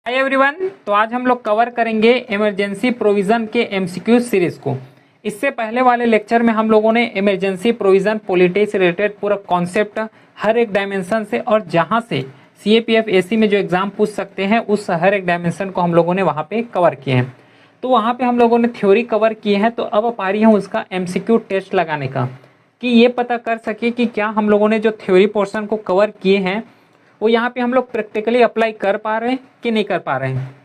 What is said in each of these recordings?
Hi everyone, तो आज हम लोग कवर करेंगे इमरजेंसी प्रोविज़न के एमसीक्यू सीरीज़ को। इससे पहले वाले लेक्चर में हम लोगों ने इमरजेंसी प्रोविज़न पॉलिटी से रिलेटेड पूरा कॉन्सेप्ट हर एक डायमेंशन से और जहां से सीएपीएफ एसी में जो एग्ज़ाम पूछ सकते हैं उस हर एक डायमेंशन को हम लोगों ने वहां पे कवर किए हैं। तो वहाँ पे हम लोगों ने थ्योरी कवर किए हैं, तो अब पारी है उसका एमसीक्यू टेस्ट लगाने का कि ये पता कर सके कि क्या हम लोगों ने जो थ्योरी पोर्शन को कवर किए हैं वो यहाँ पे हम लोग प्रैक्टिकली अप्लाई कर पा रहे हैं कि नहीं कर पा रहे हैं।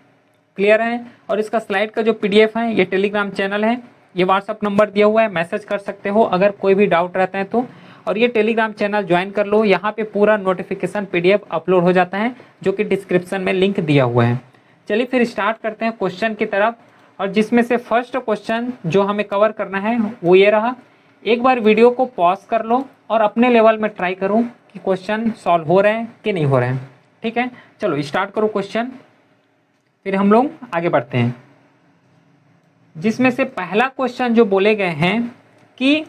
क्लियर है? और इसका स्लाइड का जो पीडीएफ है ये टेलीग्राम चैनल है, ये व्हाट्सअप नंबर दिया हुआ है, मैसेज कर सकते हो अगर कोई भी डाउट रहता है तो। और ये टेलीग्राम चैनल ज्वाइन कर लो, यहाँ पे पूरा नोटिफिकेशन पीडीएफ अपलोड हो जाता है जो कि डिस्क्रिप्शन में लिंक दिया हुआ है। चलिए फिर स्टार्ट करते हैं क्वेश्चन की तरफ, और जिसमें से फर्स्ट क्वेश्चन जो हमें कवर करना है वो ये रहा। एक बार वीडियो को पॉज कर लो और अपने लेवल में ट्राई करो कि क्वेश्चन सॉल्व हो रहे हैं कि नहीं हो रहे हैं। ठीक है, चलो स्टार्ट करो क्वेश्चन, फिर हम लोग आगे बढ़ते हैं। जिसमें से पहला क्वेश्चन जो बोले गए हैं कि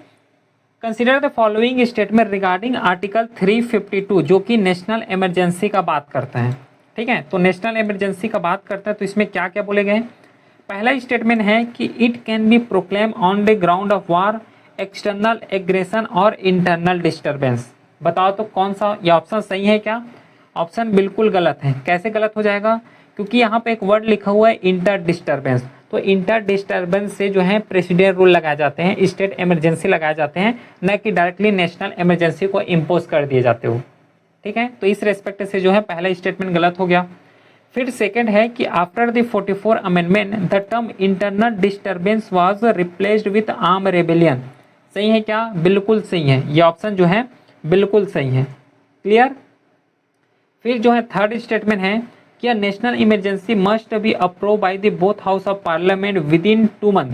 consider the following statement regarding article 352 जो कि नेशनल इमरजेंसी का बात करता है। ठीक है, तो नेशनल इमरजेंसी का बात करता है तो इसमें क्या क्या बोले गए हैं। पहला स्टेटमेंट है कि it can B proclaim on the ground of war, external aggression और इंटरनल डिस्टर्बेंस। बताओ तो कौन सा ये ऑप्शन सही है क्या? ऑप्शन बिल्कुल गलत है। कैसे गलत हो जाएगा? क्योंकि यहाँ पे एक वर्ड लिखा हुआ है इंटर डिस्टर्बेंस, तो इंटर डिस्टर्बेंस से जो है प्रेसिडेंट रूल लगाए जाते हैं, स्टेट इमरजेंसी लगाए जाते हैं, न कि डायरेक्टली नेशनल इमरजेंसी को इम्पोज कर दिए जाते हो। ठीक है, तो इस रेस्पेक्ट से जो है पहला स्टेटमेंट गलत हो गया। फिर सेकंड है कि after the 44 amendment the term internal disturbance was replaced with arm rebellion. सही है क्या? बिल्कुल सही है, ये ऑप्शन जो है बिल्कुल सही है। क्लियर? फिर जो है थर्ड स्टेटमेंट है कि national emergency must be approve by the both house of parliament with in 2 month.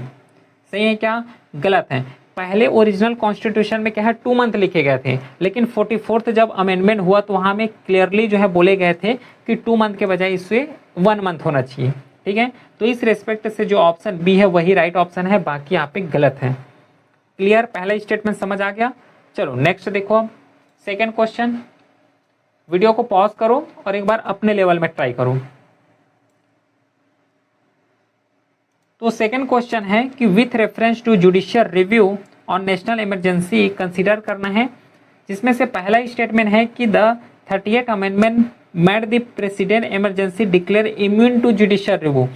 सही है क्या? गलत है। पहले ओरिजिनल कॉन्स्टिट्यूशन में क्या है 2 मंथ लिखे गए थे, लेकिन 44th जब अमेंडमेंट हुआ तो वहाँ में क्लियरली जो है बोले गए थे कि 2 मंथ के बजाय इससे 1 मंथ होना चाहिए। ठीक है, तो इस रेस्पेक्ट से जो ऑप्शन बी है वही राइट ऑप्शन है, बाकी यहाँ पे गलत है। क्लियर? पहला स्टेटमेंट समझ आ गया। चलो नेक्स्ट देखो, अब सेकेंड क्वेश्चन। वीडियो को पॉज करो और एक बार अपने लेवल में ट्राई करो। तो सेकेंड क्वेश्चन है कि with reference to judicial review on national emergency consider करना है। जिसमें से पहला स्टेटमेंट है कि the 38th amendment made the president emergency declare immune to judicial review.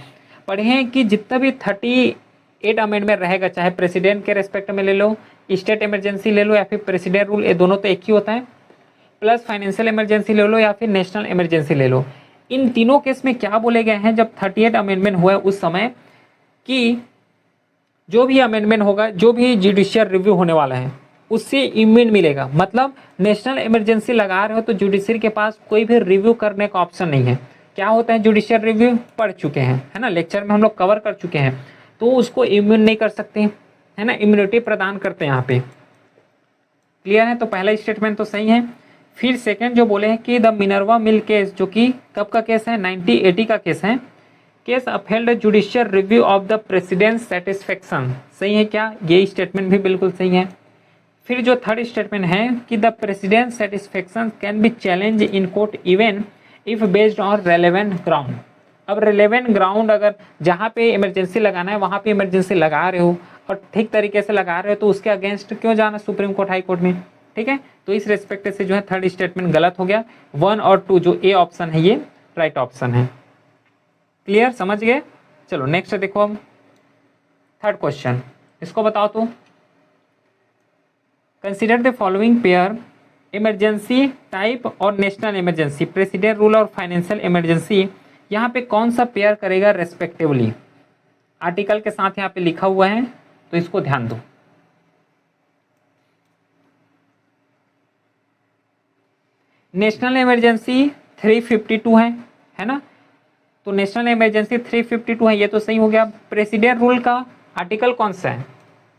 पढ़े हैं कि जितना भी 38 अमेंडमेंट रहेगा, चाहे प्रेसिडेंट के रेस्पेक्ट में ले लो, स्टेट इमरजेंसी ले लो या फिर प्रेसिडेंट रूल, ये दोनों तो एक ही होता है, प्लस फाइनेंशियल इमरजेंसी ले लो या फिर नेशनल इमरजेंसी ले लो। इन तीनों केस में क्या बोले गए हैं जब 38 अमेंडमेंट हुआ है उस समय कि जो भी अमेंडमेंट होगा, जो भी जुडिशियल रिव्यू होने वाला है उससे इम्यून मिलेगा। मतलब नेशनल इमरजेंसी लगा रहे हो तो जुडिशरी के पास कोई भी रिव्यू करने का ऑप्शन नहीं है। क्या होता है जुडिशियल रिव्यू? पढ़ चुके हैं, है ना, लेक्चर में हम लोग कवर कर चुके हैं। तो उसको इम्यून नहीं कर सकते, है ना, इम्यूनिटी प्रदान करते हैं यहाँ पे। क्लियर है? तो पहला स्टेटमेंट तो सही है। फिर सेकंड जो बोले हैं कि द मिनर्वा मिल केस, जो कि कब का केस है? 1980 का केस है। Case upheld judicial review of the president satisfaction. सही है क्या? ये स्टेटमेंट भी बिल्कुल सही है। फिर जो थर्ड स्टेटमेंट है कि the president satisfaction can be challenge in court even if based on relevant ground. अब रेलेवेंट ग्राउंड, अगर जहाँ पे इमरजेंसी लगाना है वहाँ पे इमरजेंसी लगा रहे हो और ठीक तरीके से लगा रहे हो तो उसके अगेंस्ट क्यों जाना सुप्रीम कोर्ट, हाई कोर्ट में? ठीक है, तो इस रेस्पेक्ट से जो है थर्ड स्टेटमेंट गलत हो गया। 1 और 2 जो ए ऑप्शन है ये राइट ऑप्शन है। क्लियर? समझ गए? चलो नेक्स्ट देखो, अब थर्ड क्वेश्चन, इसको बताओ तो। Consider the following pair emergency type और नेशनल इमरजेंसी, प्रेसिडेंट रूल और फाइनेंशियल इमरजेंसी, यहाँ पे कौन सा पेयर करेगा रेस्पेक्टिवली? आर्टिकल के साथ यहाँ पे लिखा हुआ है तो इसको ध्यान दो। नेशनल इमरजेंसी 352 है ना, तो नेशनल इमरजेंसी 352 है, ये तो सही हो गया। प्रेसिडेंट रूल का आर्टिकल कौन सा है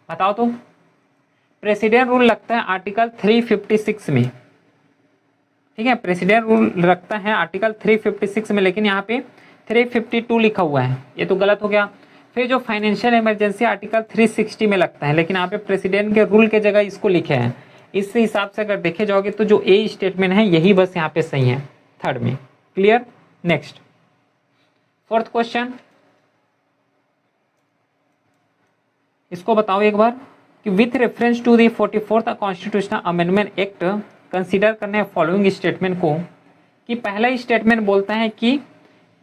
बताओ तो? प्रेसिडेंट रूल लगता है आर्टिकल 356 में। ठीक है, प्रेसिडेंट रूल रखता है आर्टिकल 356 में, लेकिन यहाँ पे 352 लिखा हुआ है, ये तो गलत हो गया। फिर जो फाइनेंशियल इमरजेंसी आर्टिकल 360 में लगता है, लेकिन यहाँ पे प्रेसिडेंट के रूल के जगह इसको लिखे हैं। इस हिसाब से अगर देखे जाओगे तो जो ए स्टेटमेंट है यही बस यहाँ पे सही है थर्ड में। क्लियर? नेक्स्ट फोर्थ क्वेश्चन, इसको बताओ एक बार कि with reference to the 44th constitutional amendment act consider करने फॉलोइंग स्टेटमेंट को, कि पहला स्टेटमेंट बोलता है कि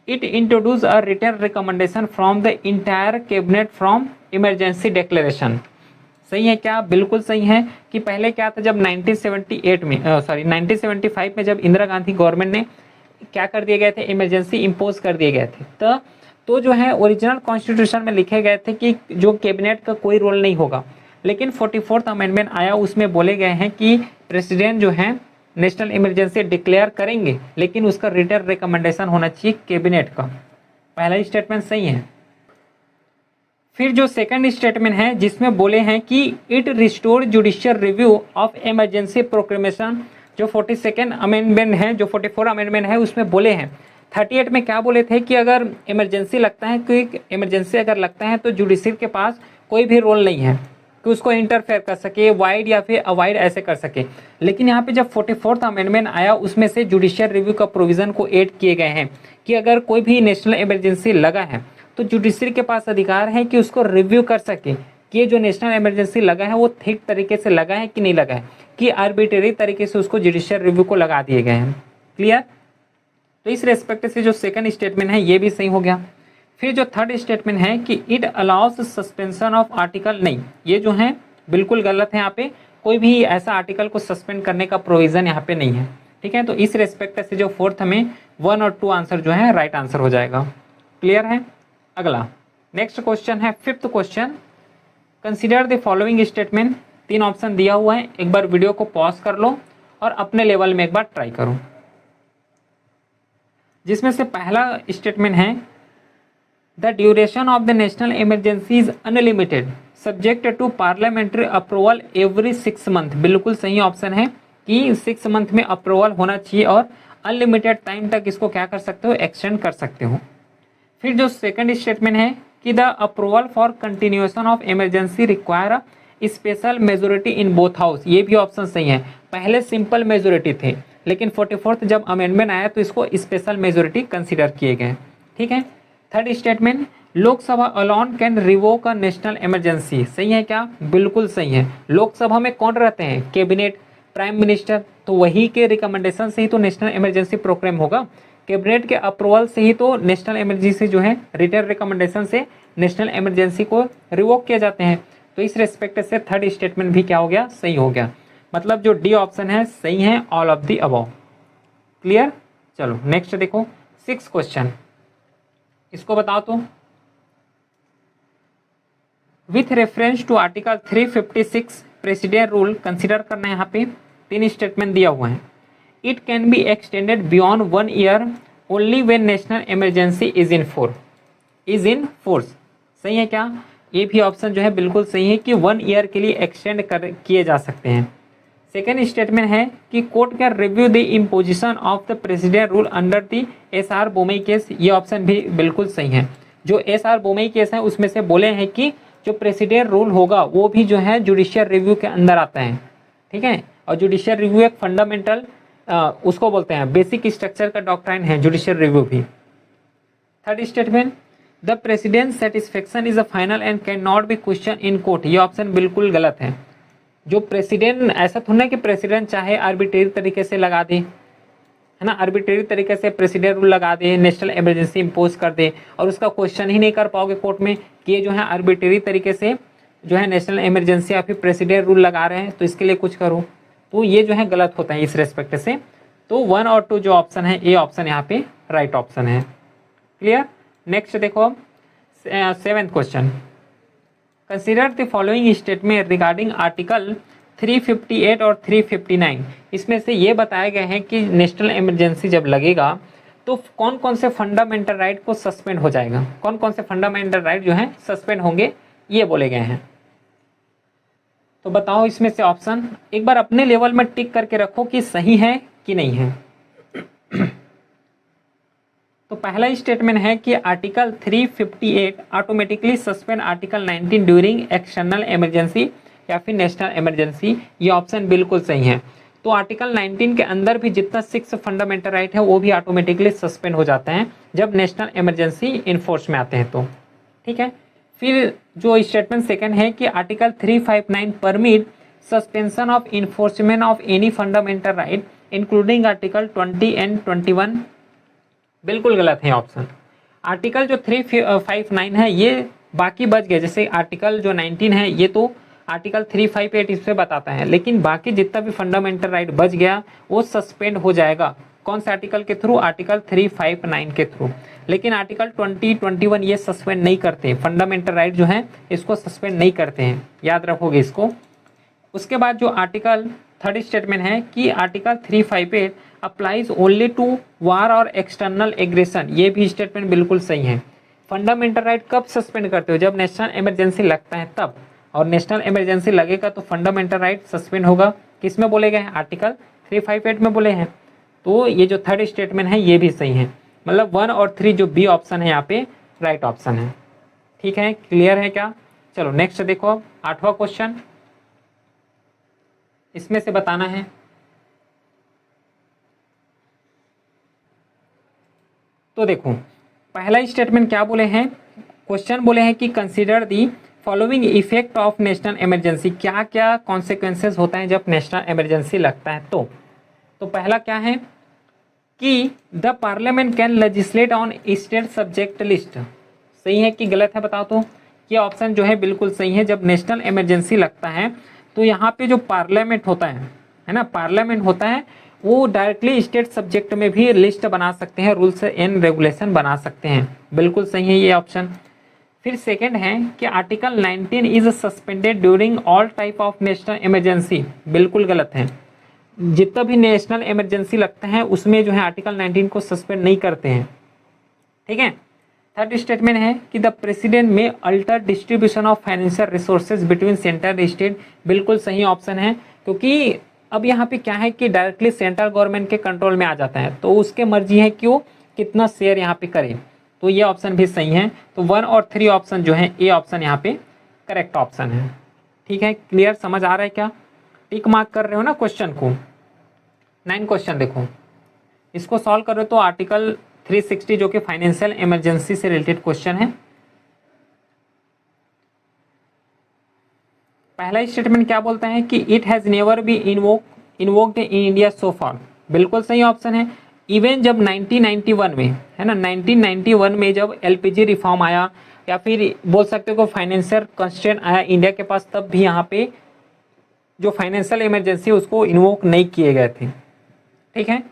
it introduce a written recommendation from the entire cabinet from emergency declaration. सही है क्या? बिल्कुल सही है। कि पहले क्या था, जब 1975 में जब इंदिरा गांधी गवर्नमेंट ने क्या कर दिए गए थे, इमरजेंसी इम्पोज कर दिए गए थे, तो जो है ओरिजिनल कॉन्स्टिट्यूशन में लिखे गए थे कि जो कैबिनेट का कोई रोल नहीं होगा, लेकिन 44th अमेंडमेंट आया, उसमें बोले गए हैं कि प्रेसिडेंट जो है नेशनल इमरजेंसी डिक्लेयर करेंगे, लेकिन उसका रिटन रिकमेंडेशन होना चाहिए कैबिनेट का। पहला स्टेटमेंट सही है। फिर जो सेकंड स्टेटमेंट है जिसमें बोले हैं कि it restore judicial review of emergency proclamation, जो 42nd अमेंडमेंट है, जो 44 अमेंडमेंट है, उसमें बोले हैं 38 में क्या बोले थे कि अगर इमरजेंसी लगता है, क्विक इमरजेंसी अगर लगता है तो जुडिशियल के पास कोई भी रोल नहीं है कि उसको इंटरफेयर कर सके, वाइड या फिर अवॉइड ऐसे कर सके। लेकिन यहाँ पे जब 44th अमेंडमेंट आया, उसमें से जुडिशियल रिव्यू का प्रोविजन को ऐड किए गए हैं कि अगर कोई भी नेशनल इमरजेंसी लगा है तो जुडिशियल के पास अधिकार है कि उसको रिव्यू कर सके कि ये जो नेशनल इमरजेंसी लगा है वो ठीक तरीके से लगा है कि नहीं लगा है, कि आर्बिट्रेरी तरीके से उसको जुडिशियल रिव्यू को लगा दिए गए हैं। क्लियर? तो इस रेस्पेक्ट से जो सेकंड स्टेटमेंट है ये भी सही हो गया। फिर जो थर्ड स्टेटमेंट है कि it allow us suspension of article, नहीं, ये जो है बिल्कुल गलत है। यहाँ पे कोई भी ऐसा आर्टिकल को सस्पेंड करने का प्रोविजन यहाँ पे नहीं है। ठीक है, तो इस रेस्पेक्ट से जो फोर्थ में 1 और 2 आंसर जो है राइट आंसर हो जाएगा। क्लियर है? अगला नेक्स्ट क्वेश्चन है fifth question, consider the following statement. 3 option दिया हुआ है, एक बार वीडियो को पॉज कर लो और अपने लेवल में एक बार ट्राई करो। जिसमें से पहला स्टेटमेंट है the duration of the national emergency is unlimited subject to parliamentary approval every 6 month. बिल्कुल सही ऑप्शन है कि 6 मंथ में अप्रूवल होना चाहिए और अनलिमिटेड टाइम तक इसको क्या कर सकते हो, एक्सटेंड कर सकते हो। फिर जो सेकंड स्टेटमेंट है कि the approval for continuation of emergency require special majority in both house, ये भी ऑप्शन सही है। पहले सिंपल मेजोरिटी थे, लेकिन 44th जब अमेंडमेंट आया तो इसको स्पेशल मेजोरिटी कंसीडर किए गए। ठीक है। Third statement, Lok Sabha alone can revoke a national emergency, सही है क्या? बिल्कुल सही है। लोकसभा में कौन रहते हैं? कैबिनेट, प्राइम मिनिस्टर, तो वही के रिकमेंडेशन से ही तो नेशनल इमरजेंसी प्रोक्लेम होगा। कैबिनेट के अप्रूवल से ही तो नेशनल इमरजेंसी जो है रिटर्न रिकमेंडेशन से नेशनल इमरजेंसी को रिवोक किए जाते हैं। तो इस रेस्पेक्ट से थर्ड स्टेटमेंट भी क्या हो गया? सही हो गया। मतलब जो डी ऑप्शन है सही है, all of the above. Clear? चलो नेक्स्ट देखो 6 क्वेश्चन, इसको बताओ तो। With reference to article 356 president rule consider करना है। यहाँ पे 3 स्टेटमेंट दिया हुआ है। It can be extended beyond 1 year only when national emergency is in force, सही है क्या? ये भी ऑप्शन जो है बिल्कुल सही है कि 1 ईयर के लिए एक्सटेंड किए जा सकते हैं। सेकेंड स्टेटमेंट है कि court can review the imposition of the president rule under the SR. Bommai case, ये ऑप्शन भी बिल्कुल सही है। जो एस.आर. बोमई केस है उसमें से बोले हैं कि जो प्रेसिडेंट रूल होगा वो भी जो है जुडिशियल रिव्यू के अंदर आता है। ठीक है, और जुडिशियल रिव्यू एक फंडामेंटल उसको बोलते हैं, बेसिक स्ट्रक्चर का डॉक्ट्राइन है जुडिशियल रिव्यू भी। Third statement, the president satisfaction is a final and can not be question in court, ये ऑप्शन बिल्कुल गलत है। जो प्रेसिडेंट, ऐसा थोड़ा ना कि प्रेसिडेंट चाहे आर्बिट्रेरी तरीके से लगा दे, है ना, आर्बिट्रेरी तरीके से प्रेसिडेंट रूल लगा दे, नेशनल इमरजेंसी इम्पोज कर दे और उसका क्वेश्चन ही नहीं कर पाओगे कोर्ट में कि ये जो है आर्बिट्रेरी तरीके से जो है नेशनल इमरजेंसी या फिर प्रेसिडेंट रूल लगा रहे हैं, तो इसके लिए कुछ करो। तो ये जो है गलत होता है इस रेस्पेक्ट से। तो 1 और 2 जो ऑप्शन है, ये ऑप्शन यहाँ पे राइट ऑप्शन है। क्लियर? नेक्स्ट देखो अब 7th question, consider the following statement regarding article 358 और 359। इसमें से ये बताए गए हैं कि नेशनल इमरजेंसी जब लगेगा तो कौन कौन से फंडामेंटल राइट को सस्पेंड हो जाएगा, कौन कौन से फंडामेंटल राइट जो है सस्पेंड होंगे, ये बोले गए हैं। तो बताओ इसमें से ऑप्शन, एक बार अपने लेवल में टिक करके रखो कि सही है कि नहीं है। तो पहला स्टेटमेंट है कि article 358 automatically suspend article 19 during external emergency या फिर नेशनल इमरजेंसी, ये ऑप्शन बिल्कुल सही है। तो आर्टिकल 19 के अंदर भी जितना 6 फंडामेंटल राइट है वो भी ऑटोमेटिकली सस्पेंड हो जाते हैं जब नेशनल इमरजेंसी इन्फोर्स में आते हैं तो। ठीक है, फिर जो स्टेटमेंट सेकंड है कि article 359 permit suspension of enforcement of any fundamental right including article 20 and 21, बिल्कुल गलत है ऑप्शन। आर्टिकल जो 359 है ये बाकी बच गए, जैसे आर्टिकल जो 19 है ये तो आर्टिकल 358 इससे बताता है, लेकिन बाकी जितना भी फंडामेंटल राइट बच गया वो सस्पेंड हो जाएगा। कौन से आर्टिकल के थ्रू? आर्टिकल 359 के थ्रू। लेकिन आर्टिकल 20, 21 ये सस्पेंड नहीं करते, फंडामेंटल राइट जो है इसको सस्पेंड नहीं करते हैं, याद रखोगे इसको। उसके बाद जो आर्टिकल थर्ड स्टेटमेंट है कि आर्टिकल 358 अप्लाइज ओनली टू वार और एक्सटर्नल एग्रेशन, ये भी स्टेटमेंट बिल्कुल सही है। फंडामेंटल राइट कब सस्पेंड करते हो? जब नेशनल इमरजेंसी लगता है तब, और नेशनल इमरजेंसी लगेगा तो फंडामेंटल राइट सस्पेंड होगा। किस में बोले गए हैं? आर्टिकल 358 में बोले हैं। तो ये जो थर्ड स्टेटमेंट है ये भी सही है, मतलब 1 और 3 जो बी ऑप्शन है यहाँ पे राइट ऑप्शन है। ठीक है, क्लियर है क्या? चलो नेक्स्ट देखो, अब 8वां क्वेश्चन, इसमें से बताना है। तो देखो पहला स्टेटमेंट क्या बोले हैं, क्वेश्चन बोले हैं कि consider the following effect of national emergency, क्या क्या कॉन्सिक्वेंसेस होता है जब नेशनल इमरजेंसी लगता है। तो पहला क्या है कि the parliament can legislate on state subject list, सही है कि गलत है बताओ। तो ये ऑप्शन जो है बिल्कुल सही है। जब नेशनल इमरजेंसी लगता है तो यहाँ पे जो पार्लियामेंट होता है ना, पार्लियामेंट होता है वो डायरेक्टली स्टेट सब्जेक्ट में भी लिस्ट बना सकते हैं, रूल्स एंड रेगुलेशन बना सकते हैं, बिल्कुल सही है ये ऑप्शन। फिर सेकंड है कि article 19 is suspended during all type of national emergency, बिल्कुल गलत है। जितना भी नेशनल इमरजेंसी लगता है उसमें जो है आर्टिकल 19 को सस्पेंड नहीं करते हैं। ठीक है, थर्ड स्टेटमेंट है कि द प्रेसिडेंट में alter distribution of financial resources between centre state, बिल्कुल सही ऑप्शन है, क्योंकि अब यहाँ पे क्या है कि डायरेक्टली सेंट्रल गवर्नमेंट के कंट्रोल में आ जाता है तो उसके मर्जी है कि वो कितना शेयर यहाँ पे करे, तो ये ऑप्शन भी सही है। तो 1 और 3 ऑप्शन जो है ए ऑप्शन यहाँ पे करेक्ट ऑप्शन है। ठीक है, क्लियर, समझ आ रहा है क्या? टिक मार्क कर रहे हो ना क्वेश्चन को। 9 क्वेश्चन देखो, इसको सॉल्व करो तो आर्टिकल 360 जो कि फाइनेंशियल इमरजेंसी से रिलेटेड क्वेश्चन है। पहला स्टेटमेंट क्या बोलता है कि it has never be invoked in India so far, बिल्कुल सही ऑप्शन है। इवन जब 1991 में है ना, 1991 में जब एलपीजी रिफॉर्म आया या फिर बोल सकते हो फाइनेंशियल कंस्ट्रेंट आया इंडिया के पास, तब भी यहाँ पे जो फाइनेंशियल इमरजेंसी उसको इन्वोक नहीं किए गए थे। ठीक है,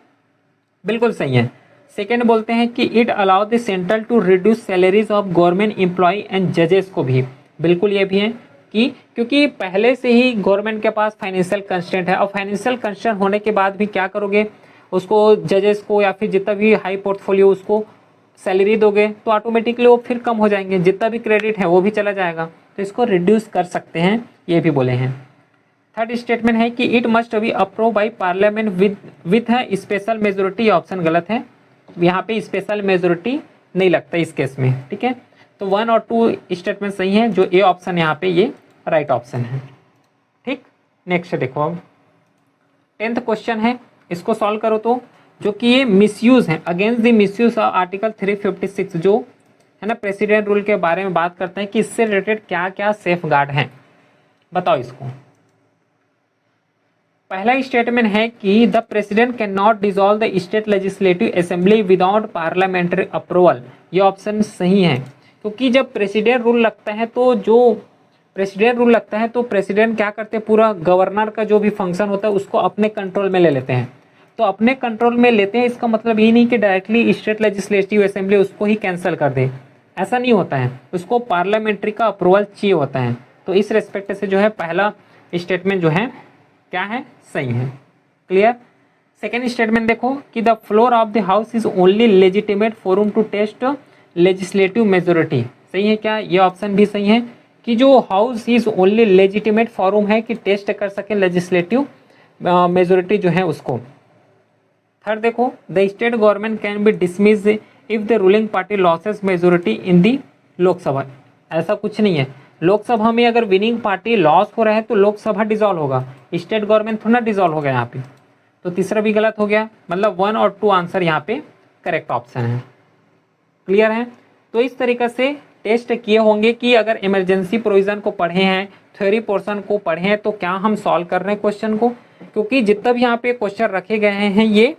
बिल्कुल सही है। सेकेंड बोलते हैं कि it allow the central to reduce salaries of government employ and जजेस को भी, बिल्कुल ये भी है कि क्योंकि पहले से ही गवर्नमेंट के पास फाइनेंशियल कंस्ट्रेंट है, और फाइनेंशियल कंस्ट्रेंट होने के बाद भी क्या करोगे, उसको जजेस को या फिर जितना भी हाई पोर्टफोलियो उसको सैलरी दोगे तो ऑटोमेटिकली वो फिर कम हो जाएंगे, जितना भी क्रेडिट है वो भी चला जाएगा, तो इसको रिड्यूस कर सकते हैं, ये भी बोले हैं। थर्ड स्टेटमेंट है कि it must be approve by parliament with है स्पेशल मेजोरिटी, ऑप्शन गलत है, यहाँ पे स्पेशल मेजोरिटी नहीं लगता इस केस में। ठीक है, तो 1 और 2 स्टेटमेंट सही है, जो ए ऑप्शन यहाँ पे ये राइट ऑप्शन है। ठीक, नेक्स्ट देखो, अब 10th क्वेश्चन है, इसको सॉल्व करो तो जो कि ये मिसयूज है, against the misuse of article 356 जो है ना प्रेसिडेंट रूल के बारे में बात करते हैं कि इससे रिलेटेड क्या क्या सेफ गार्ड हैं, बताओ इसको। पहला स्टेटमेंट है कि the president can not dissolve the state legislative assembly without parliamentary approval, ये ऑप्शन सही है, क्योंकि जब प्रेसिडेंट रूल लगता है तो प्रेसिडेंट क्या करते हैं, पूरा गवर्नर का जो भी फंक्शन होता है उसको अपने कंट्रोल में ले लेते हैं। तो अपने कंट्रोल में लेते हैं, इसका मतलब ये नहीं कि डायरेक्टली स्टेट लेजिस्लेटिव असेंबली उसको ही कैंसिल कर दे, ऐसा नहीं होता है, उसको पार्लियामेंट्री का अप्रूवल चाहिए होता है। तो इस रेस्पेक्ट से जो है पहला स्टेटमेंट जो है क्या है, सही है। क्लियर। सेकेंड स्टेटमेंट देखो कि the floor of the house is only legitimate forum to test legislative majority, सही है क्या? ये ऑप्शन भी सही है कि जो house is only legitimate forum है कि टेस्ट कर सके लेजिस्लेटिव मेजोरिटी जो है उसको। थर्ड देखो, the state government can be dismiss if the ruling party losses majority in the Lok Sabha, ऐसा कुछ नहीं है। लोकसभा में अगर विनिंग पार्टी लॉस हो रहा है तो लोकसभा डिसॉल्व होगा, स्टेट गवर्नमेंट थोड़ा डिसॉल्व होगा यहाँ पे, तो तीसरा भी गलत हो गया, मतलब 1 और 2 आंसर यहाँ पे करेक्ट ऑप्शन है। क्लियर है। तो इस तरीके से टेस्ट किए होंगे कि अगर इमरजेंसी प्रोविजन को पढ़े हैं, थ्योरी पोर्शन को पढ़े हैं, तो क्या हम सॉल्व कर रहे हैं क्वेश्चन को, क्योंकि जितना भी यहाँ पे क्वेश्चन रखे गए हैं ये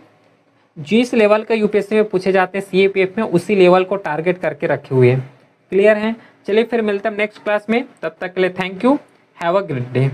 जिस लेवल का यूपीएससी में पूछे जाते हैं सीएपीएफ में, उसी लेवल को टारगेट करके रखे हुए हैं। क्लियर है। चलिए फिर मिलते हैं नेक्स्ट क्लास में, तब तक के लिए thank you, have a great day.